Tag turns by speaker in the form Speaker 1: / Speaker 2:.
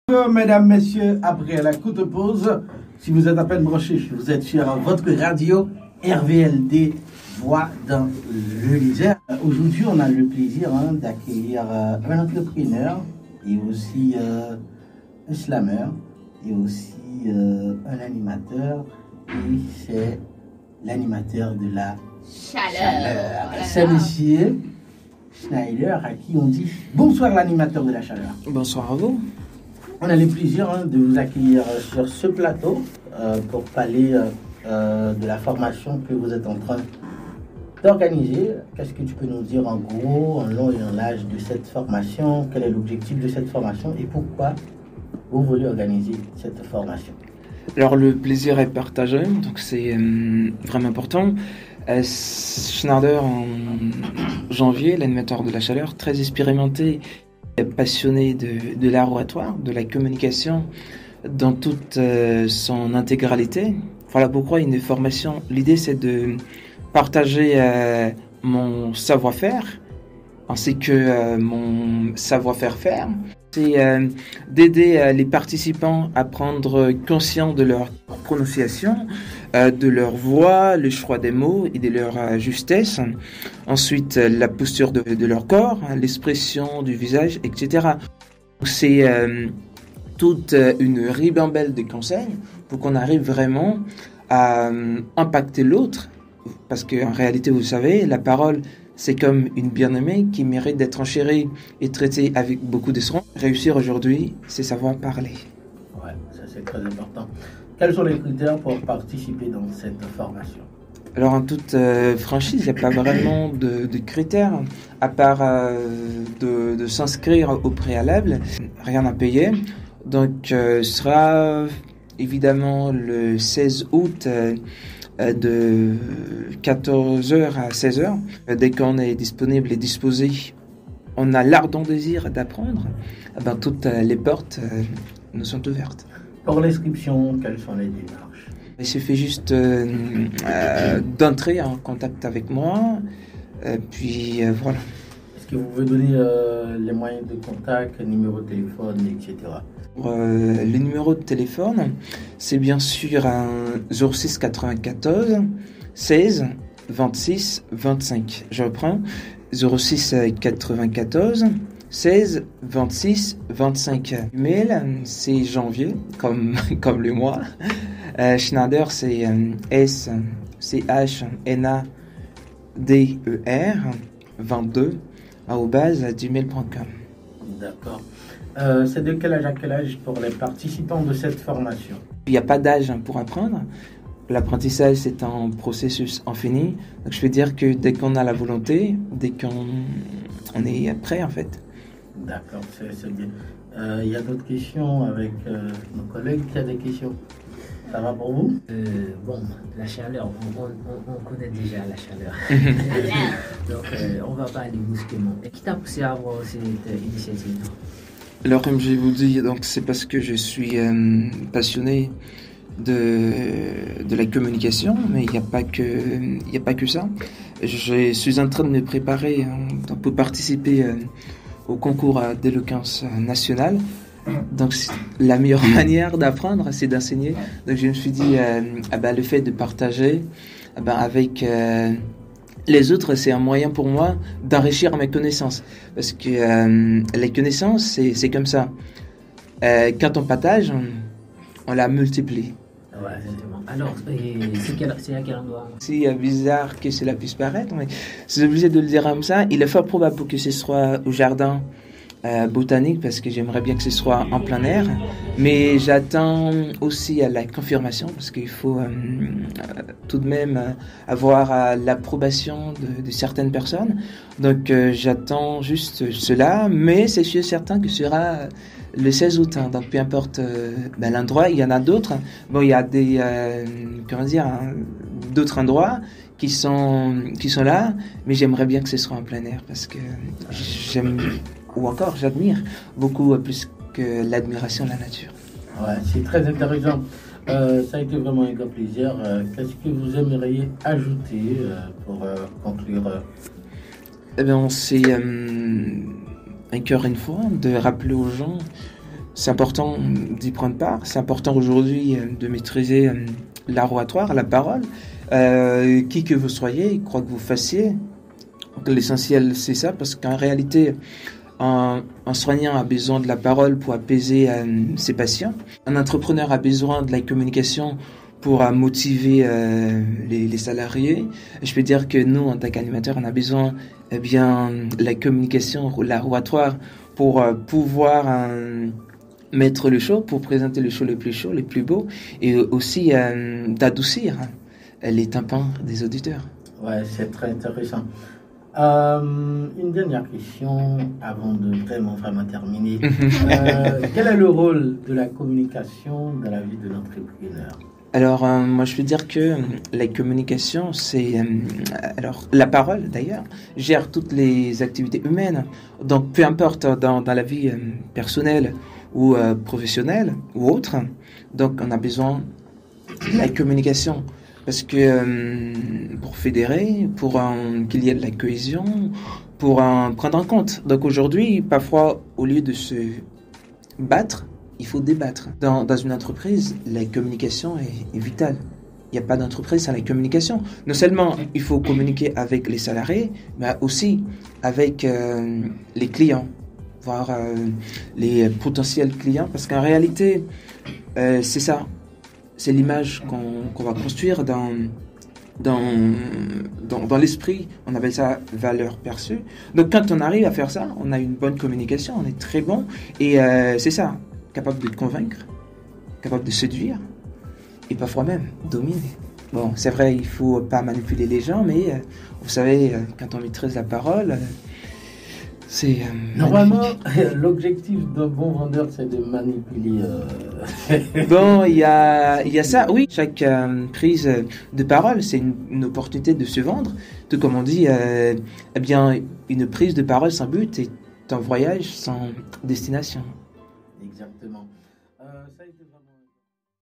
Speaker 1: Mesdames, messieurs, après la courte pause, si vous êtes à peine branchés, vous êtes sur votre radio RVLD Voix dans le Lysère. Aujourd'hui, on a le plaisir d'accueillir un entrepreneur et aussi un slammer et aussi un animateur. Et c'est l'animateur de la chaleur. C'est monsieur Schneider à qui on dit bonsoir l'animateur de la chaleur.
Speaker 2: Bonsoir à vous.
Speaker 1: On a le plaisir de vous accueillir sur ce plateau pour parler de la formation que vous êtes en train d'organiser. Qu'est-ce que tu peux nous dire en gros, en long et en large de cette formation? Quel est l'objectif de cette formation et pourquoi vous voulez organiser cette formation?
Speaker 2: Alors le plaisir est partagé, donc c'est vraiment important. Schneider en janvier, l'animateur de la chaleur, très expérimenté, passionné de l'art oratoire, de la communication dans toute son intégralité. Voilà pourquoi une formation, l'idée c'est de partager mon savoir-faire ainsi que mon savoir-faire. C'est d'aider les participants à prendre conscience de leur prononciation, de leur voix, le choix des mots et de leur justesse. Ensuite, la posture de leur corps, l'expression du visage, etc. C'est toute une ribambelle de conseils pour qu'on arrive vraiment à impacter l'autre. Parce qu'en réalité, vous savez, la parole, c'est comme une bien-aimée qui mérite d'être enchérie et traitée avec beaucoup de soin. Réussir aujourd'hui, c'est savoir parler.
Speaker 1: Ouais, ça c'est très important. Quels sont les critères pour participer dans cette formation?
Speaker 2: Alors en toute franchise, il n'y a pas vraiment de critères, à part de s'inscrire au préalable. Rien à payer. Donc ce sera évidemment le 16 août de 14h à 16h. Dès qu'on est disponible et disposé, on a l'ardent désir d'apprendre, toutes les portes nous sont ouvertes.
Speaker 1: Pour l'inscription, quelles sont les démarches?
Speaker 2: Il suffit juste d'entrer en contact avec moi, puis voilà.
Speaker 1: Est-ce que vous pouvez donner les moyens de contact, numéro de téléphone, etc.
Speaker 2: Le numéro de téléphone, c'est bien sûr un 06 94 16 26 25. Je reprends, 06 94 16 26 25. Mail, c'est janvier, comme le mois. Schneider, c'est SCHNADER 22 @gmail.com.
Speaker 1: D'accord. C'est de quel âge à quel âge pour les participants de cette formation?
Speaker 2: Il n'y a pas d'âge pour apprendre. L'apprentissage, c'est un processus infini. Donc, je veux dire que dès qu'on a la volonté, dès qu'on est prêt, en fait.
Speaker 1: D'accord, c'est bien. Il y a d'autres questions avec nos collègues qui ont des questions. Ça va pour vous?
Speaker 3: Bon, la chaleur, on connaît déjà la chaleur. Donc, on ne va pas aller brusquement. Et qui t'a poussé à avoir cette initiative?
Speaker 2: Alors, comme je vous dis, donc, c'est parce que je suis passionné de la communication, mais il n'y a pas que ça. Je suis en train de me préparer pour participer au concours d'éloquence nationale. Donc la meilleure manière d'apprendre, c'est d'enseigner. Donc je me suis dit, le fait de partager avec les autres, c'est un moyen pour moi d'enrichir mes connaissances. Parce que les connaissances, c'est comme ça. Quand on partage, on la multiplie.
Speaker 3: Ouais, exactement. Alors, c'est à quel endroit?
Speaker 2: C'est bizarre que cela puisse paraître, mais c'est obligé de le dire comme ça. Il est fort probable que ce soit au jardin botanique, parce que j'aimerais bien que ce soit en plein air. Mais j'attends aussi la confirmation, parce qu'il faut tout de même avoir l'approbation de certaines personnes. Donc j'attends juste cela, mais c'est sûr certain que ce sera le 16 août, donc peu importe l'endroit, il y en a d'autres. Bon, il y a des d'autres endroits qui sont là, mais j'aimerais bien que ce soit en plein air parce que j'admire beaucoup plus que l'admiration de la nature.
Speaker 1: Ouais, c'est très intéressant. Ça a été vraiment un grand plaisir. Qu'est-ce que vous aimeriez ajouter pour conclure?
Speaker 2: Eh bien, c'est encore une fois de rappeler aux gens c'est important d'y prendre part. C'est important aujourd'hui de maîtriser l'oratoire, la parole. Qui que vous soyez, quoi que vous fassiez, l'essentiel c'est ça, parce qu'en réalité, un soignant a besoin de la parole pour apaiser ses patients. Un entrepreneur a besoin de la communication pour motiver les salariés. Je peux dire que nous, en tant qu'animateurs, on a besoin de la communication, l'oratoire, pour pouvoir mettre le show, pour présenter le show le plus chaud, le plus beau, et aussi d'adoucir les tympans des auditeurs.
Speaker 1: Ouais, c'est très intéressant. Une dernière question avant de vraiment terminer. Quel est le rôle de la communication dans la vie de l'entrepreneur?
Speaker 2: Alors, moi, je veux dire que la communication, c'est... alors, la parole, d'ailleurs, gère toutes les activités humaines. Donc, peu importe dans la vie personnelle ou professionnelle ou autre. Donc, on a besoin de la communication. Parce que pour fédérer, pour qu'il y ait de la cohésion, pour prendre en compte. Donc aujourd'hui, parfois, au lieu de se battre, il faut débattre. Dans une entreprise, la communication est vitale. Il n'y a pas d'entreprise sans la communication. Non seulement il faut communiquer avec les salariés, mais aussi avec les clients, voire les potentiels clients. Parce qu'en réalité, c'est ça. C'est l'image qu'on va construire dans l'esprit. On appelle ça valeur perçue. Donc quand on arrive à faire ça, on a une bonne communication, on est très bon. Et c'est ça, capable de convaincre, capable de séduire, et parfois même dominer. Bon, c'est vrai, il ne faut pas manipuler les gens, mais vous savez, quand on maîtrise la parole, c'est
Speaker 1: normalement, l'objectif d'un bon vendeur, c'est de manipuler.
Speaker 2: Bon, il y a ça, oui. Chaque prise de parole, c'est une opportunité de se vendre. Tout comme on dit, eh bien, une prise de parole sans but est un voyage sans destination.
Speaker 1: Exactement. Ça a été vraiment...